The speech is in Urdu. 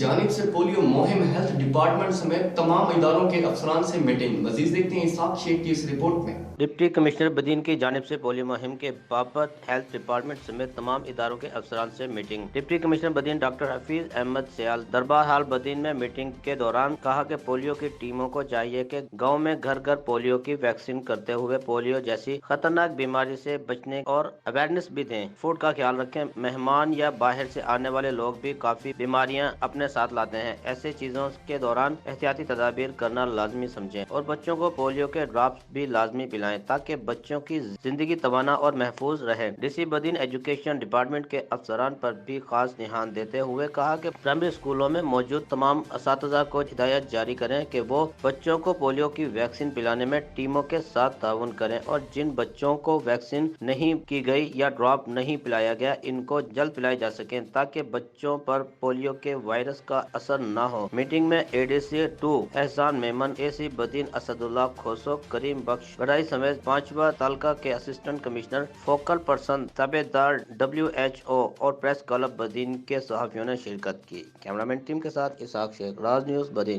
جانب سے پولیو مہم ہیلتھ ڈپارٹمنٹ سمیت تمام اداروں کے افسران سے میٹنگ۔ مزید دیکھتے ہیں اسحاق شیخ کی اس رپورٹ میں۔ ڈپٹی کمشنر بدین کی جانب سے پولیو مہم کے بابت ہیلتھ ڈپارٹمنٹ سمیت تمام اداروں کے افسران سے میٹنگ۔ ڈپٹی کمشنر بدین ڈاکٹر حفیظ احمد سیال دربار ہال بدین میں میٹنگ کے دوران کہا کہ پولیو کی ٹیموں کو چاہیے کہ گاؤں میں گھر گھر پولیو کی ویکسین کرتے ہوئے پولیو جیسی خطرناک بیماری سے بچنے اور اویئرنیس بھی دیں۔ فوڈ کا خیال رکھیں، مہمان یا باہر سے آنے والے لوگ بھی کافی بیماریاں اپنے ساتھ لاتے ہیں، ایسے چیزوں کے دوران احتیاطی تدابیر کرنا لازمی سمجھیں اور بچوں کو پولیو کے ڈراپس بھی لازمی پلائیں تاکہ بچوں کی زندگی توانا اور محفوظ رہے۔ ڈی سی بدین ایجوکیشن ڈپارٹمنٹ کے افسران پر بھی خاص دھیان دیتے ہوئے کہا کہ پرائمری اسکولوں میں موجود تمام اساتذہ کو ہدایت جاری کریں کہ وہ بچوں کو پولیو کی ویکسین پلانے میں ٹیموں کے ساتھ تعاون کریں اور جن بچوں کو ویکسین نہیں کی گئی یا ڈراپ نہیں پلایا گیا ان کو جلد پلائی جا سکیں تاکہ بچوں پر پولیو کے وائرس کا اثر نہ ہو۔ میٹنگ میں اے ڈی سی 2 احسان میمن، اے سی بدین اسد اللہ کھوسو، کریم بخش گڑائی سمیت 5واں تعلقہ کے اسسٹنٹ کمشنر، فوکل پرسن، تابعدار WHO اور پریس کلب بدین کے صحافیوں نے شرکت کی۔ کیمرامین ٹیم کے ساتھ اسحاق شیخ، راز نیوز بدین۔